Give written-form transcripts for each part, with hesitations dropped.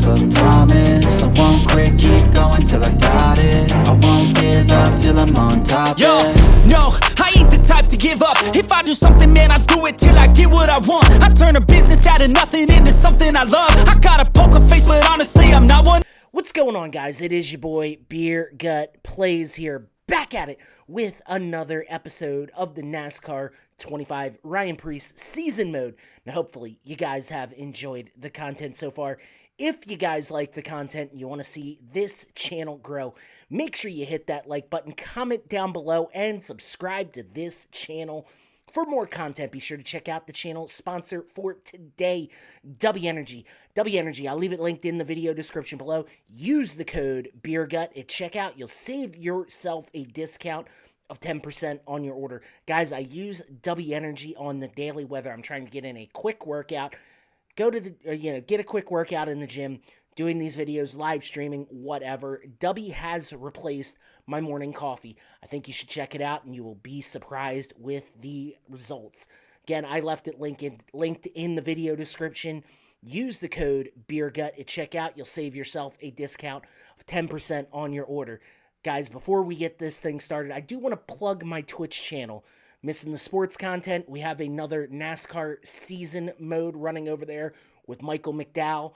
myself a promise. I won't quit, keep going till I got it. I won't give up till I'm on top. Yo, no, I ain't the type to give up. If I do something, man, I do it till I get what I want. I turn a business out of nothing into something I love. I got a poker face, but honestly, I'm not one. What's going on, guys? It is your boy Beer Gut Plays here, back at it with another episode of the NASCAR 25 Ryan Preece season mode. Now, hopefully, you guys have enjoyed the content so far. If you guys like the content and you want to see this channel grow, make sure you hit that like button, comment down below, and subscribe to this channel for more content. Be sure to check out the channel sponsor for today, Dubby Energy. Dubby Energy, I'll leave it linked in the video description below. Use the code BEERGUT at checkout. You'll save yourself a discount of 10% on your order. Guys, I use Dubby Energy on the daily, whether I'm trying to get in a quick workout, go to the, get a quick workout in the gym, doing these videos, live streaming, whatever. Dubby has replaced my morning coffee. I think you should check it out, and you will be surprised with the results. Again, I left it linked in the video description. Use the code BEERGUT at checkout. You'll save yourself a discount of 10% on your order. Guys, before we get this thing started, I do want to plug my Twitch channel. Missing the sports content, we have another NASCAR season mode running over there with Michael McDowell.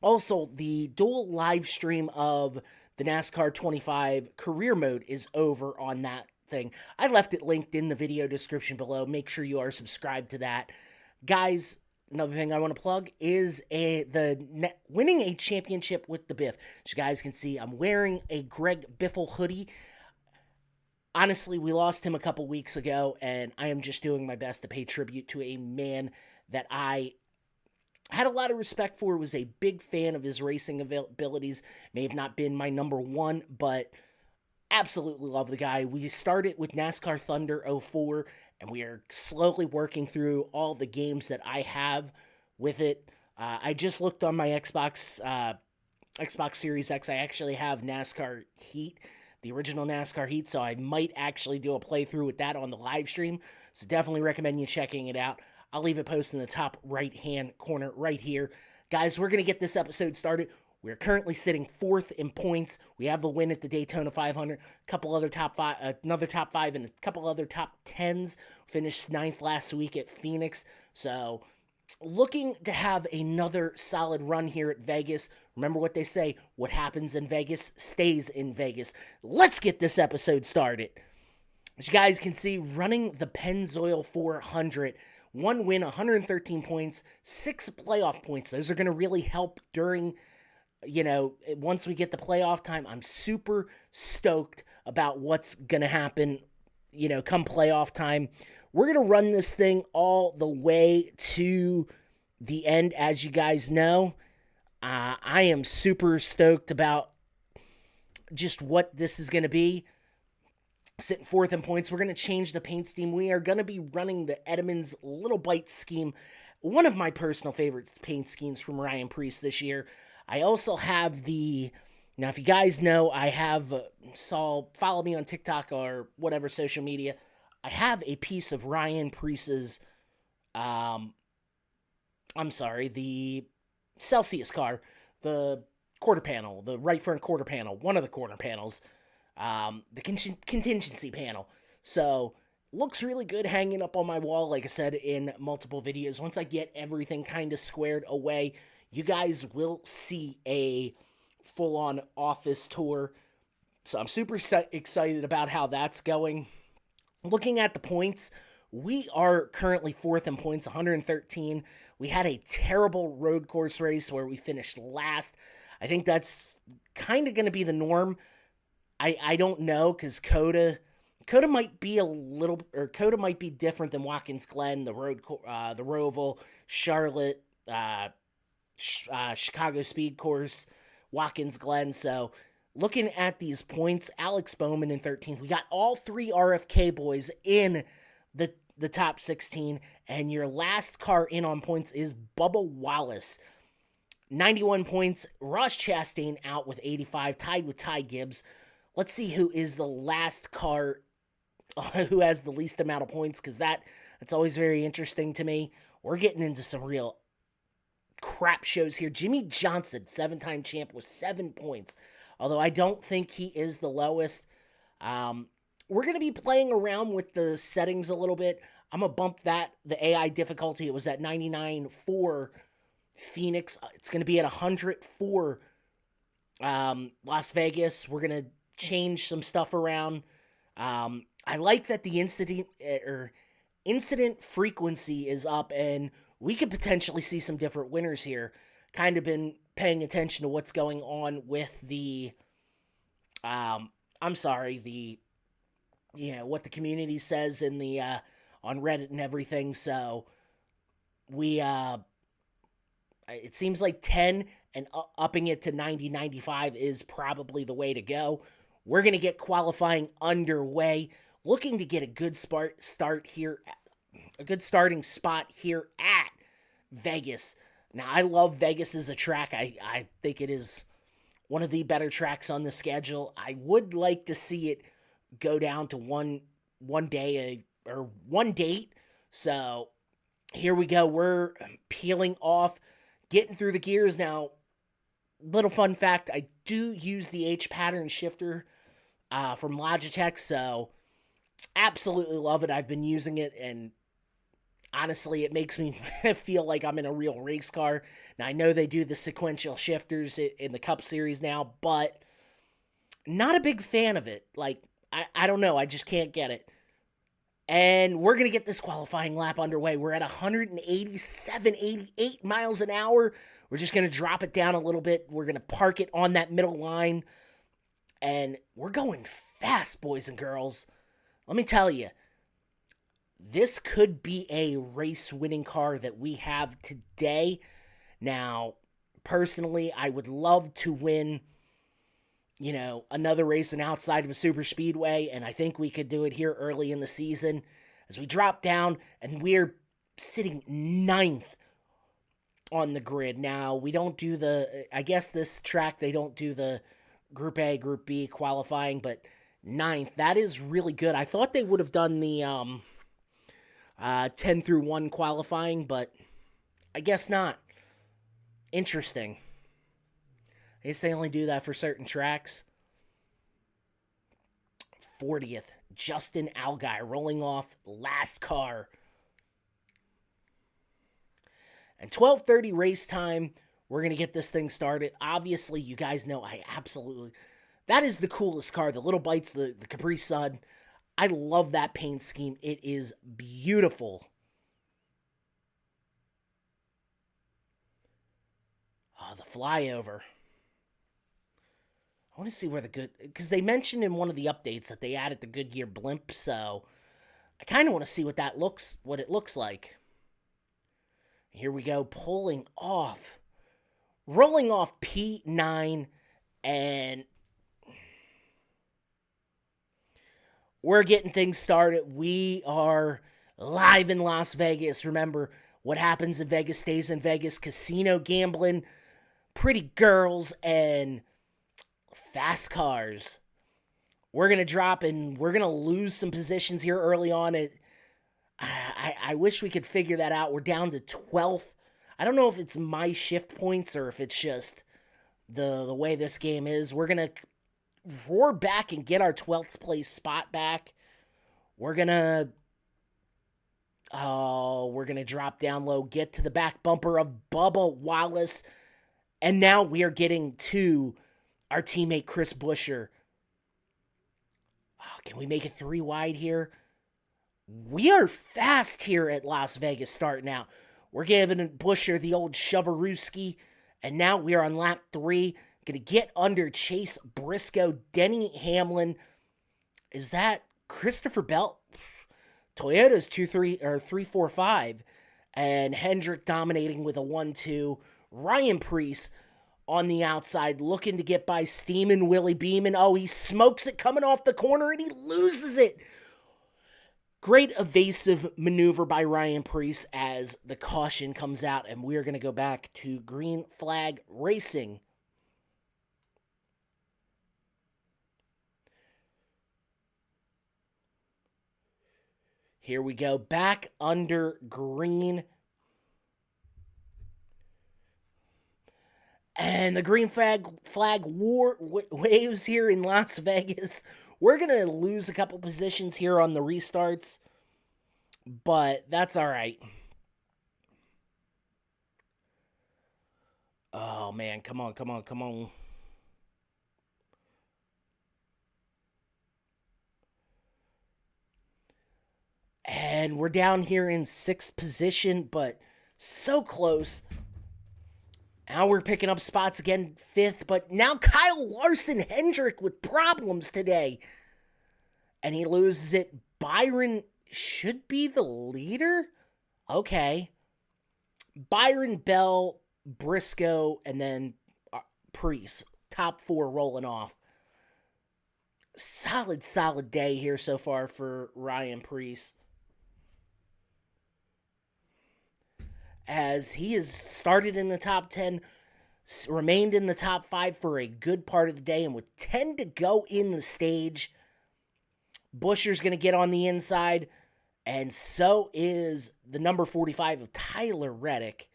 Also, the dual live stream of the NASCAR 25 career mode is over on that thing. I left it linked in the video description below. Make sure you are subscribed to that. Guys, another thing I want to plug is winning a championship with the Biff. As you guys can see, I'm wearing a Greg Biffle hoodie. Honestly, we lost him a couple weeks ago, and I am just doing my best to pay tribute to a man that I had a lot of respect for, was a big fan of his racing abilities. May have not been my number one, but absolutely love the guy. We started with NASCAR Thunder 04, and we are slowly working through all the games that I have with it. I just looked on my Xbox Series X. I actually have NASCAR Heat, the original NASCAR Heat, so I might actually do a playthrough with that on the live stream. So definitely recommend you checking it out. I'll leave it posted in the top right-hand corner right here. Guys, we're going to get this episode started. We're currently sitting fourth in points. We have the win at the Daytona 500, another top five, and a couple other top tens. Finished ninth last week at Phoenix. So looking to have another solid run here at Vegas. Remember what they say, what happens in Vegas stays in Vegas. Let's get this episode started. As you guys can see, running the Pennzoil 400, one win, 113 points, 6 playoff points. Those are going to really help during, once we get the playoff time. I'm super stoked about what's going to happen, come playoff time. We're going to run this thing all the way to the end, as you guys know. I am super stoked about just what this is going to be. Sitting fourth in points. We're going to change the paint scheme. We are going to be running the Edmonds Little Bite scheme. One of my personal favorite paint schemes from Ryan Preece this year. I also have now if you guys know, I have, follow me on TikTok or whatever social media. I have a piece of Ryan Preece's, the Celsius car, the quarter panel, the right front quarter panel, one of the quarter panels. The contingency panel. So, looks really good hanging up on my wall, like I said in multiple videos. Once I get everything kind of squared away, you guys will see a full-on office tour. So, I'm super excited about how that's going. Looking at the points, we are currently fourth in points, 113. We had a terrible road course race where we finished last. I think that's kind of going to be the norm. I don't know, because Coda might be Coda might be different than Watkins Glen, the Roval, Charlotte, Chicago Speed Course, Watkins Glen. So looking at these points, Alex Bowman in 13th. We got all three RFK boys in the top 16, and your last car in on points is Bubba Wallace. 91 points. Ross Chastain out with 85, tied with Ty Gibbs. Let's see who is the last car who has the least amount of points, because that's always very interesting to me. We're getting into some real crap shows here. Jimmy Johnson, 7-time champ with 7 points. Although I don't think he is the lowest. We're going to be playing around with the settings a little bit. I'm going to bump the AI difficulty. It was at 99 for Phoenix. It's going to be at 100 for Las Vegas. We're going to change some stuff around. I like that the incident frequency is up, and we could potentially see some different winners here. Kind of been paying attention to what's going on with the, what the community says in the, on Reddit and everything. So it seems like 10 and upping it to 90, 95 is probably the way to go. We're going to get qualifying underway, looking to get a good start here, a good starting spot here at Vegas. Now, I love Vegas as a track. I think it is one of the better tracks on the schedule. I would like to see it go down to one day or one date. So here we go. We're peeling off, getting through the gears now. Little fun fact, I do use the H pattern shifter from Logitech, so absolutely love it. I've been using it, and honestly, it makes me feel like I'm in a real race car. Now, I know they do the sequential shifters in the Cup Series now, but not a big fan of it. Like, I don't know. I just can't get it. And we're going to get this qualifying lap underway. We're at 187.88 miles an hour. We're just going to drop it down a little bit. We're going to park it on that middle line. And we're going fast, boys and girls. Let me tell you, this could be a race-winning car that we have today. Now, personally, I would love to win, another race and outside of a super speedway, and I think we could do it here early in the season as we drop down, and we're sitting 9th on the grid. Now, we don't do I guess this track, they don't do the Group A, Group B qualifying, but 9th, that is really good. I thought they would have done the 10 through 1 qualifying, but I guess not. Interesting. I guess they only do that for certain tracks. 40th, Justin Algai rolling off last car. And 12:30 race time, we're going to get this thing started. Obviously, you guys know that is the coolest car. The little bites, the Capri Sun. I love that paint scheme. It is beautiful. Oh, the flyover. I want to see where because they mentioned in one of the updates that they added the Goodyear blimp, so I kind of want to see what it looks like. Here we go, rolling off P9, and we're getting things started. We are live in Las Vegas. Remember, what happens in Vegas stays in Vegas. Casino gambling, pretty girls, and fast cars. We're going to drop, and we're going to lose some positions here early on. I wish we could figure that out. We're down to 12th. I don't know if it's my shift points or if it's just the way this game is. We're going to roar back and get our 12th place spot back. We're going to drop down low, get to the back bumper of Bubba Wallace, and now we are getting to our teammate Chris Buescher. Oh, can we make it 3 wide here? We are fast here at Las Vegas starting out. We're giving Buescher the old shovarooski, and now we are on lap 3. Going to get under Chase Briscoe, Denny Hamlin. Is that Christopher Bell? Toyota's 345, and Hendrick dominating with a 1-2. Ryan Preece on the outside, looking to get by Steeman Willie Beeman. Oh, he smokes it coming off the corner, and he loses it. Great evasive maneuver by Ryan Preece as the caution comes out, and we're going to go back to green flag racing. Here we go, back under green. And the green flag waves here in Las Vegas. We're going to lose a couple positions here on the restarts, but that's all right. Oh, man, come on, come on, come on. And we're down here in 6th position, but so close. Now we're picking up spots again, 5th, but now Kyle Larson Hendrick with problems today. And he loses it. Byron should be the leader? Okay. Byron, Bell, Briscoe, and then Priest. Top 4 rolling off. Solid day here so far for Ryan Priest. As he has started in the top 10, remained in the top 5 for a good part of the day, and with 10 to go in the stage, Buscher's going to get on the inside, and so is the number 45 of Tyler Reddick.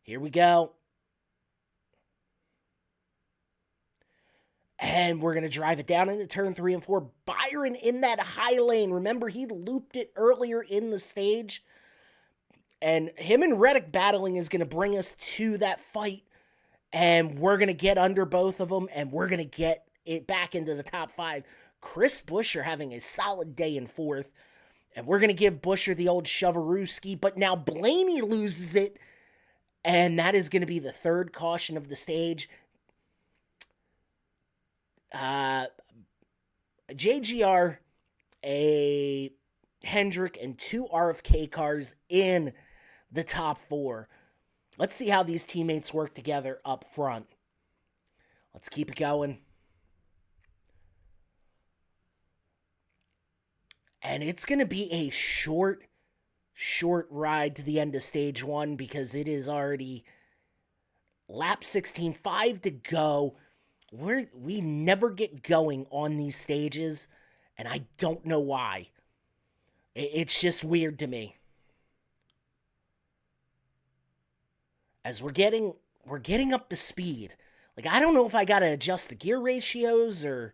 Here we go. And we're going to drive it down into turn 3 and 4. Byron in that high lane. Remember, he looped it earlier in the stage. And him and Reddick battling is going to bring us to that fight. And we're going to get under both of them. And we're going to get it back into the top 5. Chris Buescher having a solid day in 4th. And we're going to give Buescher the old Shovarooski. But now Blaney loses it. And that is going to be the 3rd caution of the stage. JGR, a Hendrick, and 2 RFK cars in the top 4. Let's see how these teammates work together up front. Let's keep it going. And it's going to be a short ride to the end of stage 1 because it is already lap 16, 5 to go. We never get going on these stages, and I don't know why. It's just weird to me. As we're getting up to speed. Like, I don't know if I gotta adjust the gear ratios or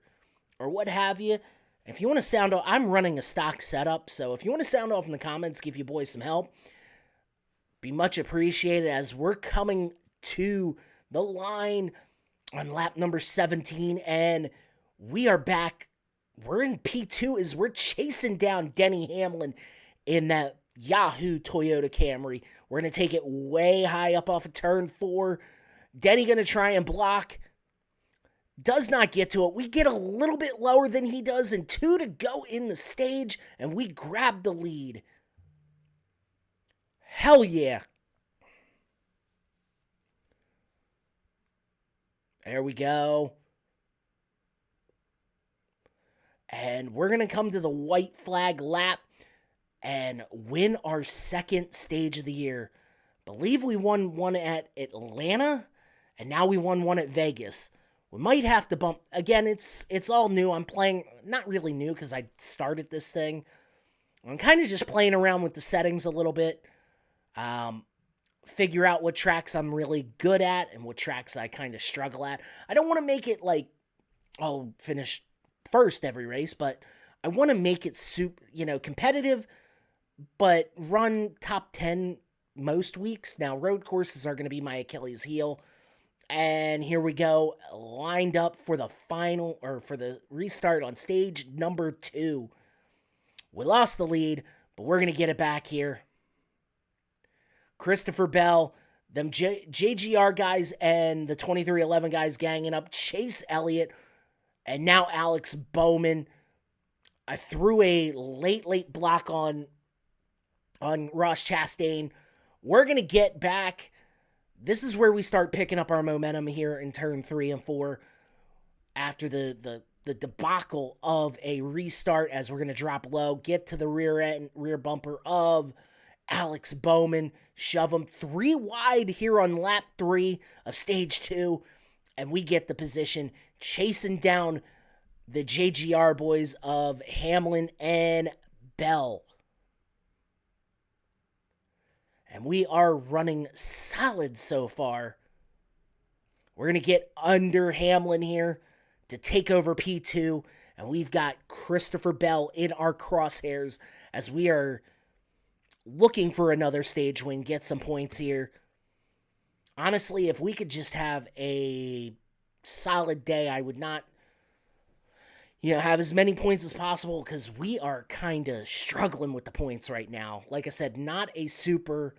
what have you. If you want to sound off, I'm running a stock setup, so if you want to sound off in the comments, give you boys some help, be much appreciated as we're coming to the line on lap number 17, and we are back. We're in P2 as we're chasing down Denny Hamlin in that Yahoo Toyota Camry. We're going to take it way high up off of turn 4. Denny going to try and block. Does not get to it. We get a little bit lower than he does, and 2 to go in the stage, and we grab the lead. Hell yeah. There we go. And we're going to come to the white flag lap and win our 2nd stage of the year. Believe we won one at Atlanta, and now we won one at Vegas. We might have to bump. Again, it's all new. I'm playing, not really new because I started this thing. I'm kind of just playing around with the settings a little bit. Figure out what tracks I'm really good at and what tracks I kind of struggle at. I don't want to make it like I'll finish first every race, but I want to make it competitive, but run top 10 most weeks. Now, road courses are going to be my Achilles heel. And here we go, lined up for the final, or for the restart on stage number 2. We lost the lead, but we're going to get it back here. Christopher Bell, them JGR guys and the 2311 guys ganging up. Chase Elliott, and now Alex Bowman. I threw a late block on Ross Chastain. We're going to get back. This is where we start picking up our momentum here in turn 3 and 4 after the debacle of a restart, as we're going to drop low, get to the rear bumper of Alex Bowman, shove him 3 wide here on lap 3 of stage 2, and we get the position chasing down the JGR boys of Hamlin and Bell. And we are running solid so far. We're going to get under Hamlin here to take over P2. And we've got Christopher Bell in our crosshairs as we are looking for another stage win, get some points here. Honestly, if we could just have a solid day, I would not, have as many points as possible because we are kind of struggling with the points right now. Like I said, not a super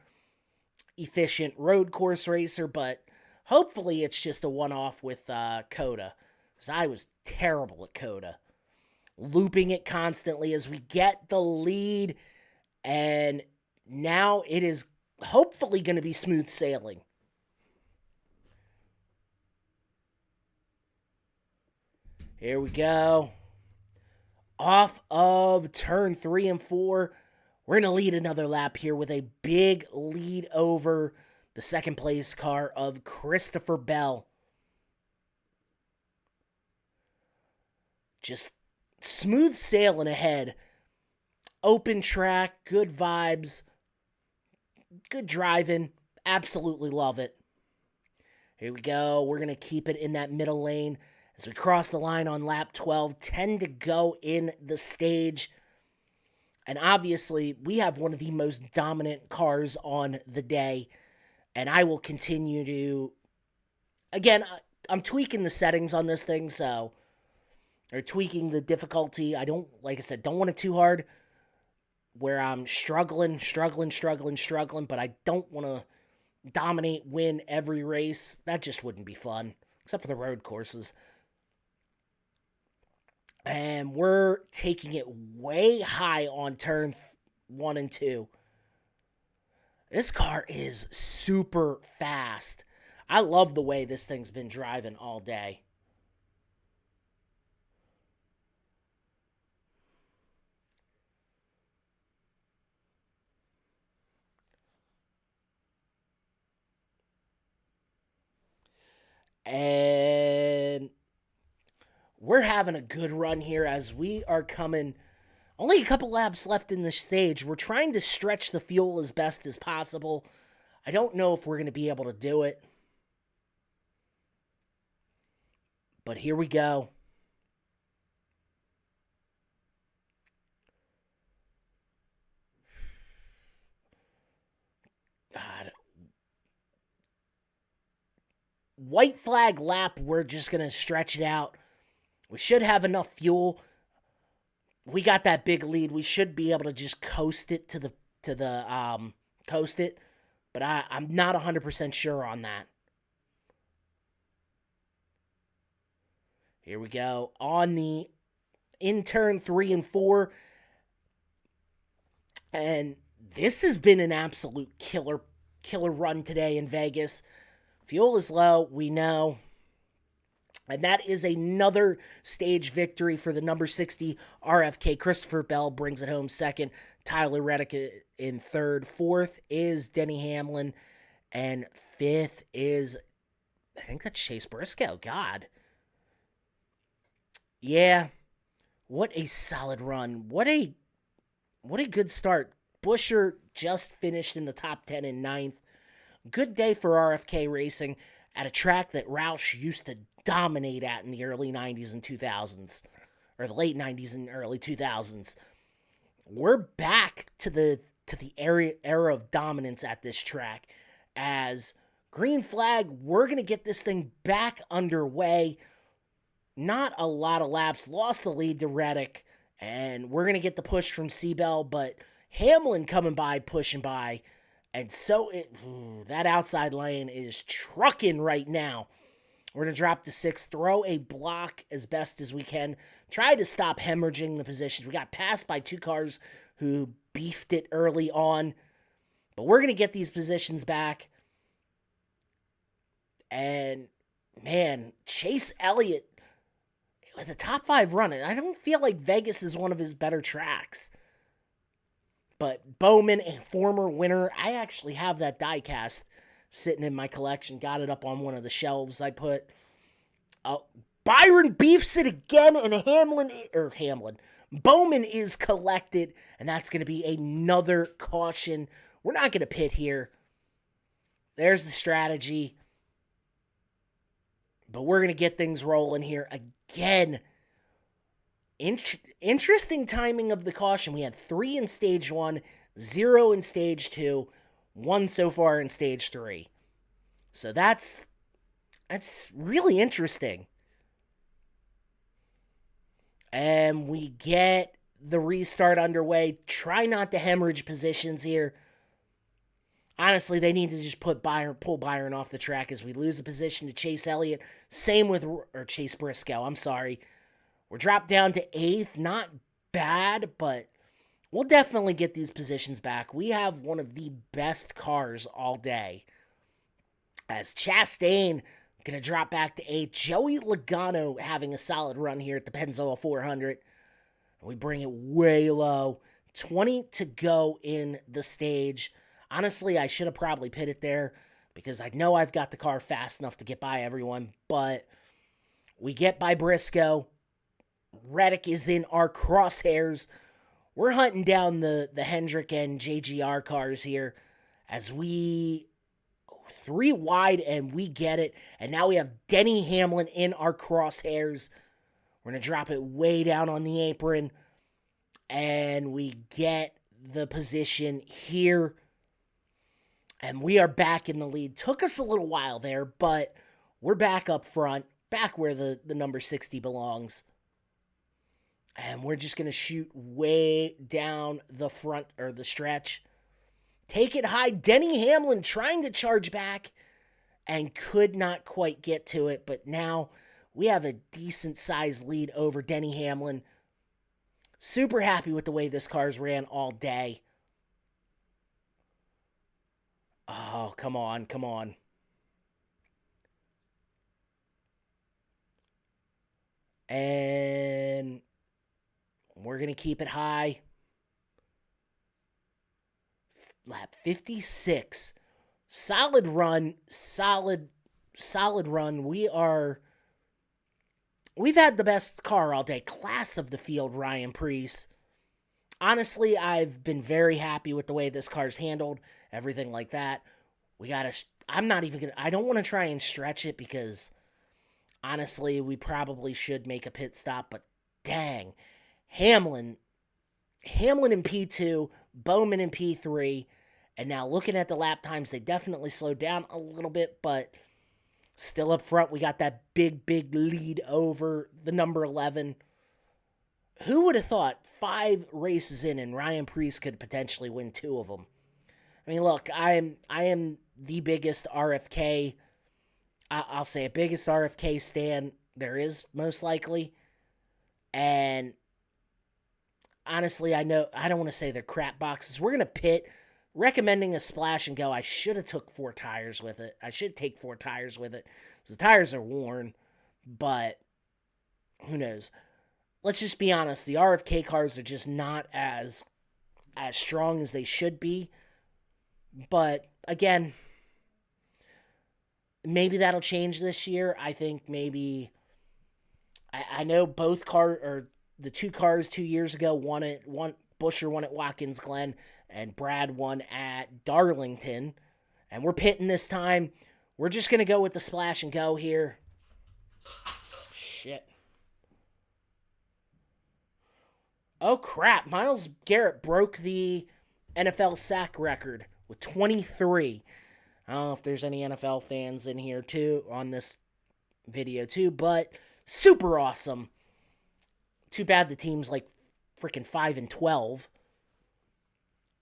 efficient road course racer, but hopefully it's just a one-off with Coda, because I was terrible at Coda. Looping it constantly as we get the lead, and now it is hopefully going to be smooth sailing. Here we go. Off of turn 3 and 4. We're going to lead another lap here with a big lead over the second place car of Christopher Bell. Just smooth sailing ahead. Open track, good vibes, good driving. Absolutely love it. Here we go. We're going to keep it in that middle lane as we cross the line on lap 12. 10 to go in the stage. And obviously, we have one of the most dominant cars on the day. And I will continue to... Again, I'm tweaking the settings on this thing, so... Or tweaking the difficulty. I don't, like I said, don't want it too hard. Where I'm struggling, but I don't want to dominate, win every race. That just wouldn't be fun. Except for the road courses. And we're taking it way high on turn 1 and 2. This car is super fast. I love the way this thing's been driving all day. And we're having a good run here as we are coming. Only a couple laps left in the stage. We're trying to stretch the fuel as best as possible. I don't know if we're going to be able to do it. But here we go. God. White flag lap, we're just going to stretch it out. We should have enough fuel. We got that big lead. We should be able to just coast it coast it. But I'm not 100% sure on that. Here we go. In turn 3 and 4. And this has been an absolute killer run today in Vegas. Fuel is low, we know. And that is another stage victory for the number 60 RFK. Christopher Bell brings it home second. Tyler Reddick in third. Fourth is Denny Hamlin. And fifth is, I think that's Chase Briscoe. God. Yeah. What a solid run. What a good start. Busher just finished in the top 10 in ninth. Good day for RFK Racing at a track that Roush used to dominate at in the early 90s and 2000s. Or the late 90s and early 2000s. We're back to the era of dominance at this track. As green flag, we're going to get this thing back underway. Not a lot of laps. Lost the lead to Reddick. And we're going to get the push from Seabell. But Hamlin coming by, pushing by. And so that outside lane is trucking right now. We're going to drop to 6th, throw a block as best as we can. Try to stop hemorrhaging the positions. We got passed by 2 cars who beefed it early on. But we're going to get these positions back. And, man, Chase Elliott, with a top 5 run, I don't feel like Vegas is one of his better tracks. But Bowman, a former winner, I actually have that diecast sitting in my collection. Got it up on one of the shelves I put. Byron beefs it again, and Bowman is collected, and that's going to be another caution We're not going to pit here. There's the strategy. But we're going to get things rolling here again. Interesting timing of the caution. We had 3 in stage 1, 0 in stage 2, 1 so far in stage 3. So that's really interesting. And we get the restart underway. Try not to hemorrhage positions here. Honestly, they need to just pull Byron off the track as we lose the position to Chase Elliott. Same with, or Chase Briscoe, I'm sorry. We're dropped down to 8th. Not bad, but we'll definitely get these positions back. We have one of the best cars all day. As Chastain going to drop back to 8th. Joey Logano having a solid run here at the Pennzoil 400. We bring it way low. 20 to go in the stage. Honestly, I should have probably pitted there because I know I've got the car fast enough to get by everyone, but we get by Briscoe. Reddick is in our crosshairs. We're hunting down the Hendrick and JGR cars here as we 3 wide and we get it. And now we have Denny Hamlin in our crosshairs. We're going to drop it way down on the apron and we get the position here. And we are back in the lead. Took us a little while there, but we're back up front, back where the number 60 belongs. And we're just going to shoot way down the front, or the stretch. Take it high. Denny Hamlin trying to charge back and could not quite get to it. But now we have a decent-sized lead over Denny Hamlin. Super happy with the way this car's ran all day. Oh, come on, come on. And we're going to keep it high. Lap 56. Solid run. Solid run. We've had the best car all day. Class of the field, Ryan Preece. Honestly, I've been very happy with the way this car's handled. Everything like that. I don't want to try and stretch it because honestly, we probably should make a pit stop, but dang. Hamlin in P2, Bowman in P3, and now looking at the lap times, they definitely slowed down a little bit, but still up front, we got that big lead over the number 11. Who would have thought 5 races in and Ryan Preece could potentially win 2 of them? I mean, look, I am the biggest RFK, I'll say it, biggest RFK stan there is, most likely. And honestly, I don't want to say they're crap boxes. We're going to pit, recommending a splash and go. I should have took 4 tires with it. I should take 4 tires with it. The tires are worn, but who knows? Let's just be honest. The RFK cars are just not as strong as they should be. But again, maybe that'll change this year. I think maybe I know both the 2 cars 2 years ago Busher won at Watkins Glen and Brad won at Darlington. And we're pitting this time. We're just going to go with the splash and go here. Shit. Oh, crap. Myles Garrett broke the NFL sack record with 23. I don't know if there's any NFL fans in here, too, on this video, too, but super awesome. Too bad the team's like freaking 5-12.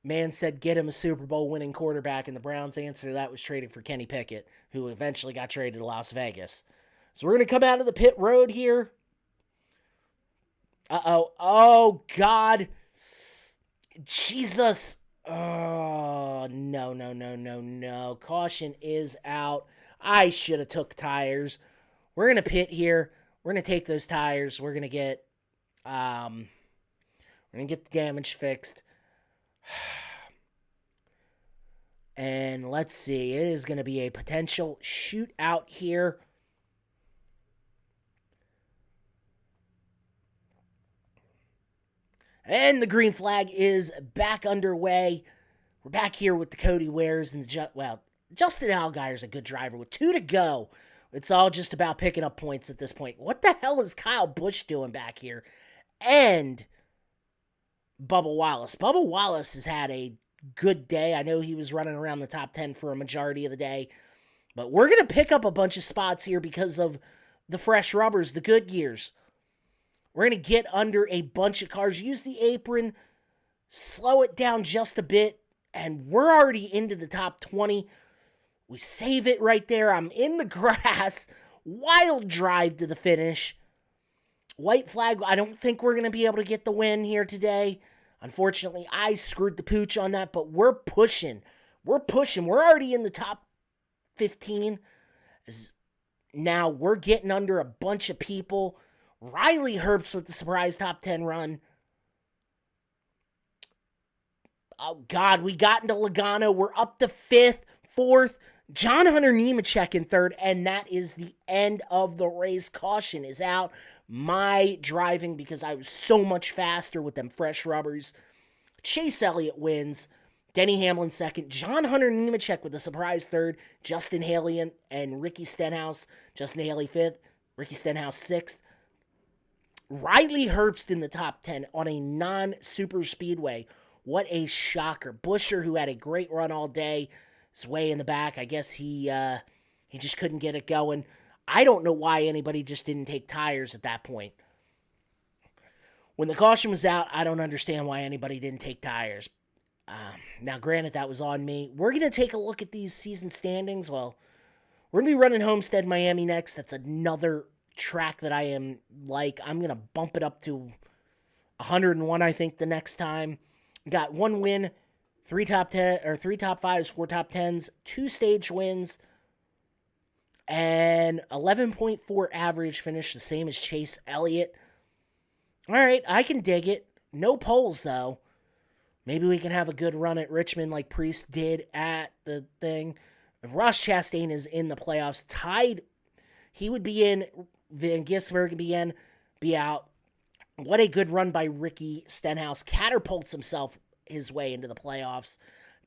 Man said get him a Super Bowl winning quarterback, and the Browns' answer to that was trading for Kenny Pickett, who eventually got traded to Las Vegas. So we're going to come out of the pit road here. Uh-oh. Oh, God. Jesus. Oh, no. Caution is out. I should have took tires. We're going to pit here. We're going to take those tires. We're going to get the damage fixed. And let's see. It is going to be a potential shootout here. And the green flag is back underway. We're back here with the Cody Wares and Justin Allgaier's a good driver with 2 to go. It's all just about picking up points at this point. What the hell is Kyle Busch doing back here? And Bubba Wallace. Bubba Wallace has had a good day. I know he was running around the top 10 for a majority of the day. But we're going to pick up a bunch of spots here because of the fresh rubbers, the Goodyears. We're going to get under a bunch of cars, use the apron, slow it down just a bit, and we're already into the top 20. We save it right there. I'm in the grass. Wild drive to the finish. White flag. I don't think we're going to be able to get the win here today. Unfortunately, I screwed the pooch on that, but we're pushing. We're pushing. We're already in the top 15. Now we're getting under a bunch of people. Riley Herbst with the surprise top 10 run. Oh, God, we got into Logano. We're up to 5th, 4th. John Hunter Nemechek in 3rd, and that is the end of the race. Caution is out. My driving, because I was so much faster with them fresh rubbers. Chase Elliott wins. Denny Hamlin 2nd. John Hunter Nemechek with a surprise 3rd. Justin Haley and Ricky Stenhouse. Justin Haley 5th. Ricky Stenhouse 6th. Riley Herbst in the top 10 on a non-super speedway. What a shocker. Buescher, who had a great run all day, is way in the back. I guess he just couldn't get it going. I don't know why anybody just didn't take tires at that point. When the caution was out, I don't understand why anybody didn't take tires. Now, granted, that was on me. We're going to take a look at these season standings. Well, we're going to be running Homestead Miami next. That's another track that I'm going to bump it up to 101, I think, the next time. Got 1 win, 3 top 5s, 4 top 10s, 2 stage wins, and 11.4 average finish, the same as Chase Elliott. All right, I can dig it. No poles, though. Maybe we can have a good run at Richmond like Priest did at the thing. If Ross Chastain is in the playoffs, tied, he would be in. Van Gisbergen would be out. What a good run by Ricky Stenhouse. Catapults his way into the playoffs.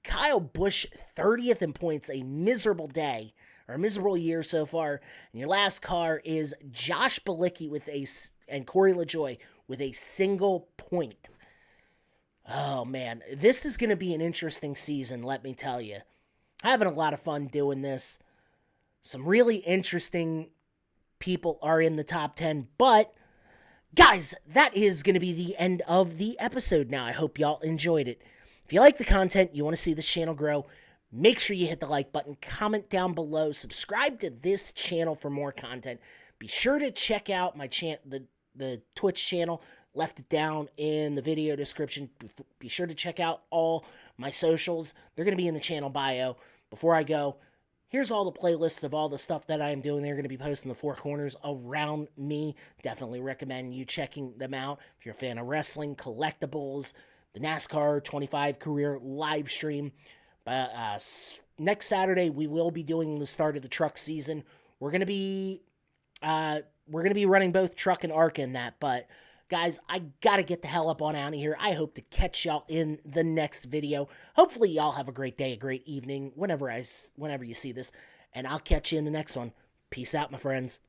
Kyle Busch, 30th in points, a miserable day, or a miserable year so far. And your last car is Josh Bilicki and Corey LaJoie with a single point. Oh, man. This is going to be an interesting season, let me tell you. Having a lot of fun doing this. Some really interesting people are in the top 10, but guys, that is going to be the end of the episode now. I hope y'all enjoyed it. If you like the content, you want to see this channel grow, make sure you hit the like button, comment down below, subscribe to this channel for more content. Be sure to check out my the Twitch channel. Left it down in the video description. Be sure to check out all my socials. They're going to be in the channel bio. Before I go, here's all the playlists of all the stuff that I am doing. They're going to be posting the 4 corners around me. Definitely recommend you checking them out. If you're a fan of wrestling, collectibles, the NASCAR 25 career live stream. Next Saturday, we will be doing the start of the truck season. We're going to be running both truck and ARCA in that, but guys, I gotta get the hell up on out of here. I hope to catch y'all in the next video. Hopefully y'all have a great day, a great evening, whenever you see this. And I'll catch you in the next one. Peace out, my friends.